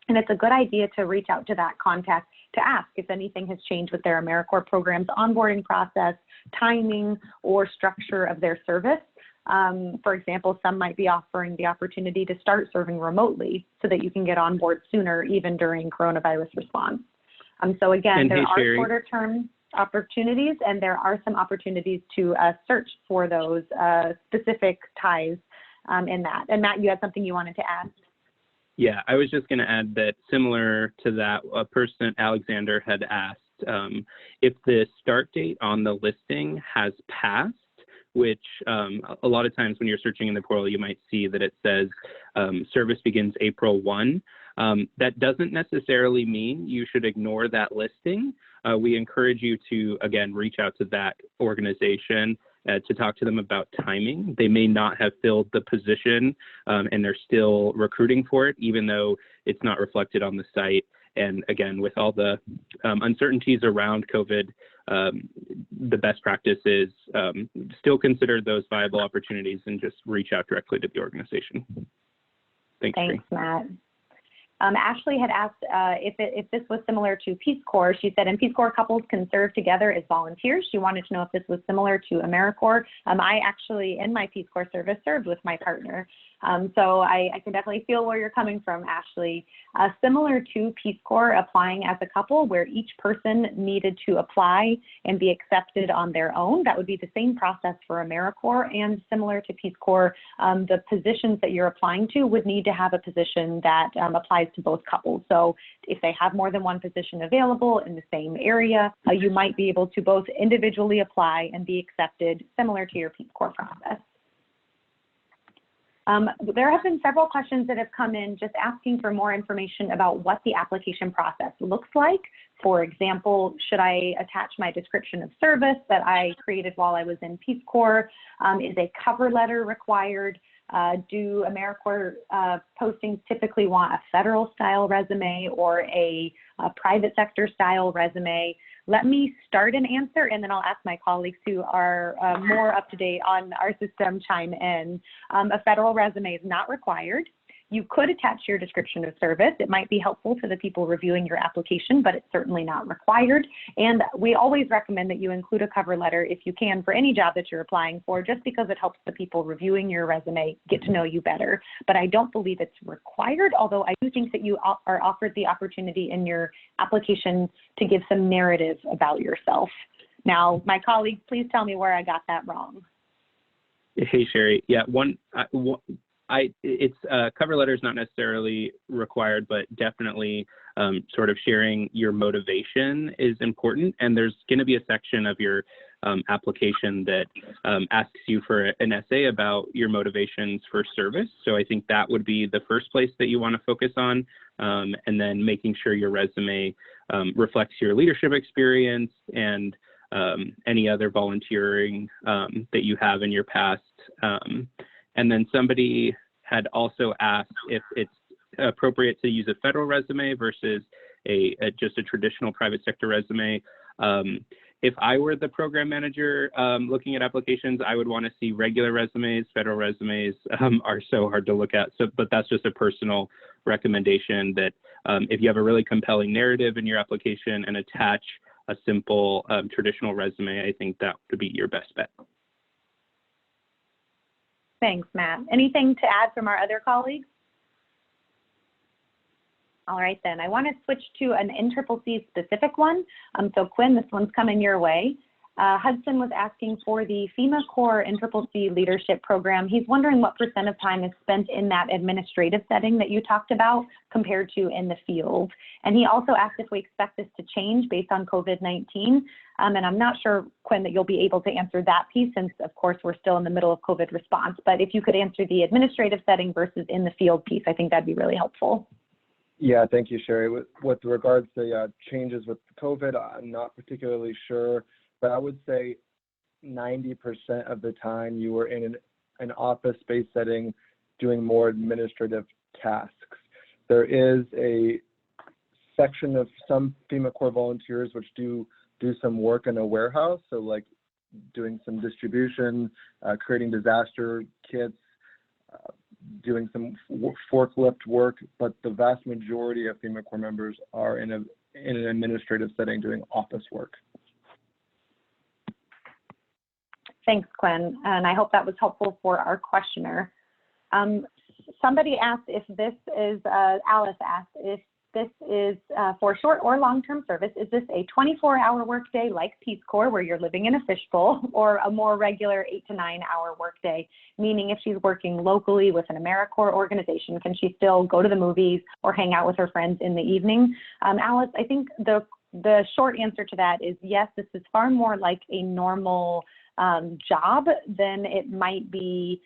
and it's a good idea to reach out to that contact to ask if anything has changed with their AmeriCorps program's onboarding process, timing, or structure of their service. For example, some might be offering the opportunity to start serving remotely so that you can get on board sooner, even during coronavirus response. So again, there are shorter term opportunities, and there are some opportunities to search for those specific ties in that. And Matt, you had something you wanted to add? Yeah, I was just going to add that similar to that, a person, Alexander, had asked if the start date on the listing has passed, which a lot of times when you're searching in the portal, you might see that it says service begins April 1. That doesn't necessarily mean you should ignore that listing. We encourage you to, again, reach out to that organization to talk to them about timing. They may not have filled the position and they're still recruiting for it, even though it's not reflected on the site. And again, with all the uncertainties around COVID, the best practice is still consider those viable opportunities and just reach out directly to the organization. Thanks, Matt. Ashley had asked if this was similar to Peace Corps. She said, in Peace Corps, couples can serve together as volunteers. She wanted to know if this was similar to AmeriCorps. I actually, in my Peace Corps service, served with my partner. So I can definitely feel where you're coming from, Ashley. Similar to Peace Corps, applying as a couple, where each person needed to apply and be accepted on their own. That would be the same process for AmeriCorps, and similar to Peace Corps, the positions that you're applying to would need to have a position that applies to both couples. So if they have more than one position available in the same area, you might be able to both individually apply and be accepted, similar to your Peace Corps process. There have been several questions that have come in just asking for more information about what the application process looks like. For example, should I attach my description of service that I created while I was in Peace Corps? Is a cover letter required? Do AmeriCorps postings typically want a federal style resume or a private sector style resume? Let me start an answer, and then I'll ask my colleagues who are more up to date on our system chime in. A federal resume is not required. You could attach your description of service. It might be helpful to the people reviewing your application, but it's certainly not required. And we always recommend that you include a cover letter if you can for any job that you're applying for, just because it helps the people reviewing your resume get to know you better. But I don't believe it's required, although I do think that you are offered the opportunity in your application to give some narrative about yourself. Now, my colleagues, please tell me where I got that wrong. Hey, Sherry. Yeah, it's cover letter is not necessarily required, but definitely sort of sharing your motivation is important. And there's going to be a section of your application that asks you for an essay about your motivations for service. So I think that would be the first place that you want to focus on, and then making sure your resume reflects your leadership experience and any other volunteering that you have in your past. And then somebody had also asked if it's appropriate to use a federal resume versus just a traditional private sector resume. If I were the program manager looking at applications, I would want to see regular resumes. Federal resumes are so hard to look at. But that's just a personal recommendation that if you have a really compelling narrative in your application and attach a simple traditional resume, I think that would be your best bet. Thanks, Matt. Anything to add from our other colleagues? All right, then. I want to switch to an NCCC specific one. So Quinn, this one's coming your way. Hudson was asking for the FEMA Corps NCCC Leadership Program. He's wondering what % of time is spent in that administrative setting that you talked about compared to in the field. And he also asked if we expect this to change based on COVID-19. And I'm not sure, Quinn, that you'll be able to answer that piece since, of course, we're still in the middle of COVID response. But if you could answer the administrative setting versus in the field piece, I think that'd be really helpful. Yeah, thank you, Sherry. With regards to changes with COVID, I'm not particularly sure, but I would say 90% of the time you were in an office-based setting doing more administrative tasks. There is a section of some FEMA Corps volunteers which do some work in a warehouse, so like doing some distribution, creating disaster kits, doing some forklift work, but the vast majority of FEMA Corps members are in an administrative setting doing office work. Thanks, Quinn, and I hope that was helpful for our questioner. Somebody asked if this is, Alice asked if this is for short or long-term service. Is this a 24-hour workday like Peace Corps where you're living in a fishbowl, or a more regular 8 to 9 hour workday? Meaning if she's working locally with an AmeriCorps organization, can she still go to the movies or hang out with her friends in the evening? Alice, I think the short answer to that is yes, this is far more like a normal job than it might be.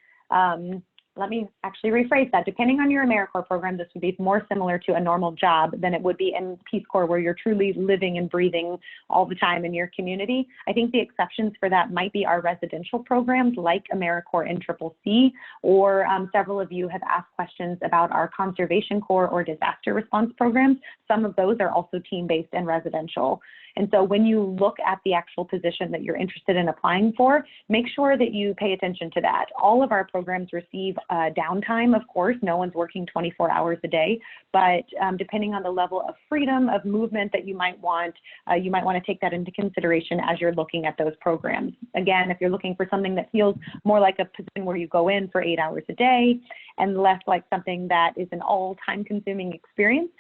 Let me actually rephrase that. Depending on your AmeriCorps program, this would be more similar to a normal job than it would be in Peace Corps, where you're truly living and breathing all the time in your community. I think the exceptions for that might be our residential programs like AmeriCorps NCCC, or several of you have asked questions about our Conservation Corps or disaster response programs. Some of those are also team-based and residential. And so when you look at the actual position that you're interested in applying for, make sure that you pay attention to that. All of our programs receive downtime, of course. No one's working 24 hours a day, but depending on the level of freedom of movement that you might want to take that into consideration as you're looking at those programs. Again, if you're looking for something that feels more like a position where you go in for 8 hours a day and less like something that is an all time consuming experience,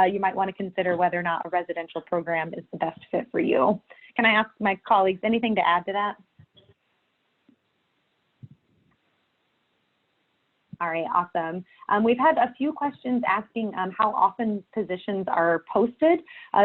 you might want to consider whether or not a residential program is the best fit for you. Can I ask my colleagues anything to add to that? All right, awesome. We've had a few questions asking how often positions are posted.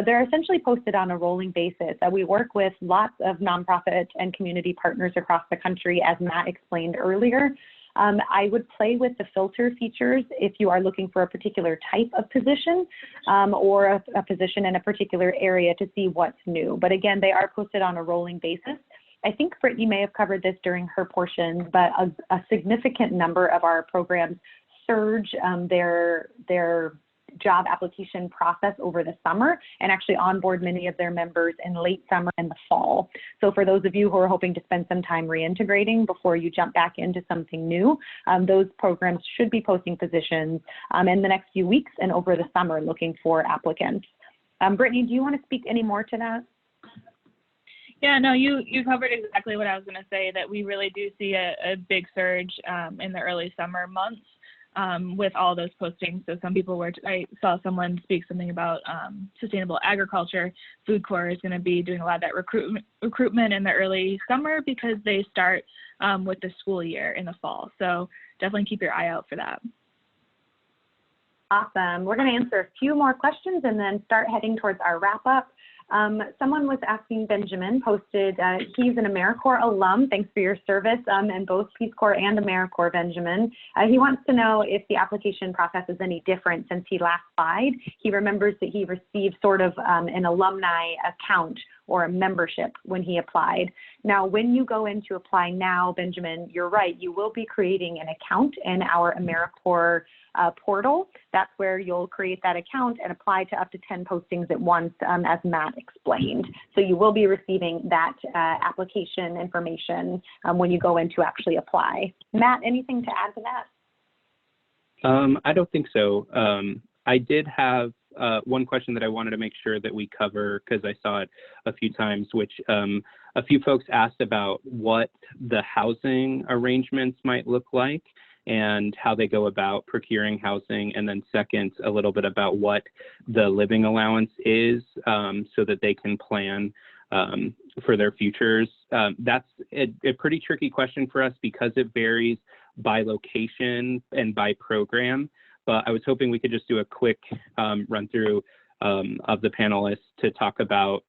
They're essentially posted on a rolling basis. We work with lots of nonprofit and community partners across the country, as Matt explained earlier. I would play with the filter features if you are looking for a particular type of position or a position in a particular area to see what's new. But again, they are posted on a rolling basis. I think Brittany may have covered this during her portion, but a significant number of our programs surge their job application process over the summer and actually onboard many of their members in late summer and the fall. So for those of you who are hoping to spend some time reintegrating before you jump back into something new, those programs should be posting positions in the next few weeks and over the summer looking for applicants. Brittany, do you want to speak any more to that? Yeah, no, you covered exactly what I was going to say, that we really do see a big surge in the early summer months with all those postings. So some people I saw someone speak something about sustainable agriculture. Food Corps is going to be doing a lot of that recruitment in the early summer because they start with the school year in the fall. So definitely keep your eye out for that. Awesome. We're going to answer a few more questions and then start heading towards our wrap up. Someone was asking, Benjamin posted, he's an AmeriCorps alum. Thanks for your service in both Peace Corps and AmeriCorps, Benjamin. He wants to know if the application process is any different since he last applied. He remembers that he received sort of an alumni account or a membership when he applied. Now, when you go in to apply now, Benjamin, you're right, you will be creating an account in our AmeriCorps portal. That's where you'll create that account and apply to up to 10 postings at once, as Matt explained. So you will be receiving that application information when you go in to actually apply. Matt, anything to add to that? I don't think so. I did have one question that I wanted to make sure that we cover, because I saw it a few times, which a few folks asked about what the housing arrangements might look like. and how they go about procuring housing, and then second, a little bit about what the living allowance is so that they can plan for their futures. That's a pretty tricky question for us because it varies by location and by program, but I was hoping we could just do a quick run through of the panelists to talk about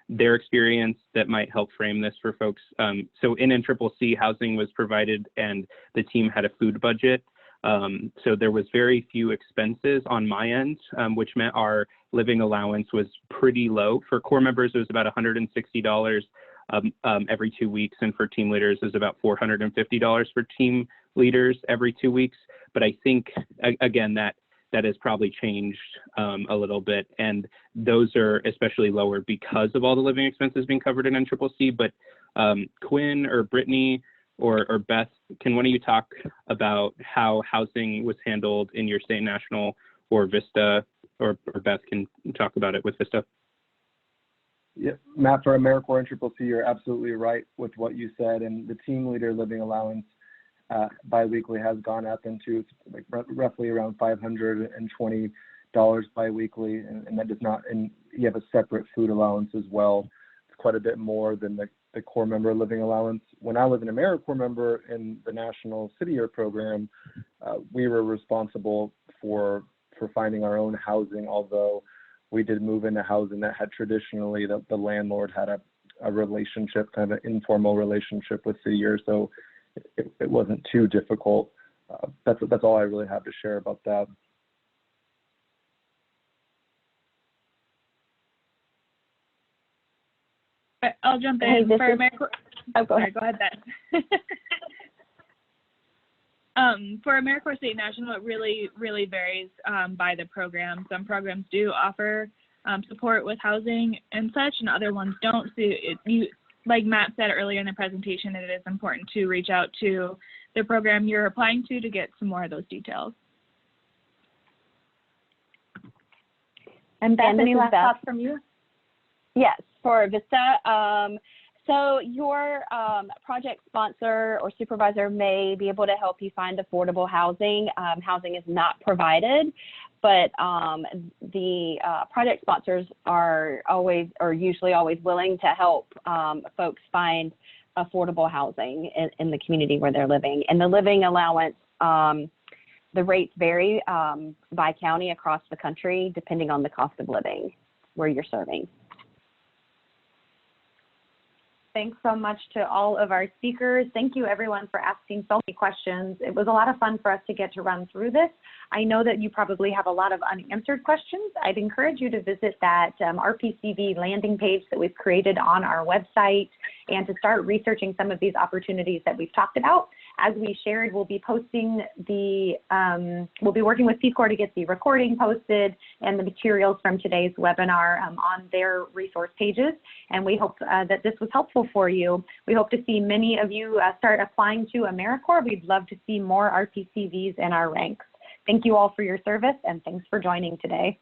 their experience that might help frame this for folks. So in NCCC, housing was provided and the team had a food budget. So there was very few expenses on my end, which meant our living allowance was pretty low. For Corps members, it was about $160 every 2 weeks, and for team leaders, it was about $450 for team leaders every 2 weeks. But I think, again, that has probably changed a little bit, and those are especially lower because of all the living expenses being covered in NCCC. But Quinn or Brittany or Beth, can one of you talk about how housing was handled in your state national or Vista, or Beth can talk about it with Vista? Yeah, Matt, for AmeriCorps and NCCC, you're absolutely right with what you said, and the team leader living allowance biweekly has gone up into like roughly around $520 biweekly, and that does not, and you have a separate food allowance as well. It's quite a bit more than the Corps member living allowance. When I was an AmeriCorps member in the National City Year program, we were responsible for finding our own housing, although we did move into housing that had traditionally, the landlord had a relationship, kind of an informal relationship with City Year, so it wasn't too difficult. That's all I really have to share about that. I'll jump in. Hey, for AmeriCorps. Oh, go ahead. Go ahead, Ben. For AmeriCorps State National, it really varies by the program. Some programs do offer support with housing and such, and other ones don't. So like Matt said earlier in the presentation, it is important to reach out to the program you're applying to get some more of those details. And Beth, any last Beth. thoughts from you? Yes, for Vista. So your project sponsor or supervisor may be able to help you find affordable housing. Housing is not provided, but the project sponsors are usually always willing to help folks find affordable housing in the community where they're living. And the living allowance, the rates vary by county across the country, depending on the cost of living where you're serving. Thanks so much to all of our speakers. Thank you everyone for asking so many questions. It was a lot of fun for us to get to run through this. I know that you probably have a lot of unanswered questions. I'd encourage you to visit that RPCV landing page that we've created on our website and to start researching some of these opportunities that we've talked about. As we shared, we'll be posting we'll be working with Peace Corps to get the recording posted and the materials from today's webinar on their resource pages. And we hope that this was helpful for you. We hope to see many of you start applying to AmeriCorps. We'd love to see more RPCVs in our ranks. Thank you all for your service, and thanks for joining today.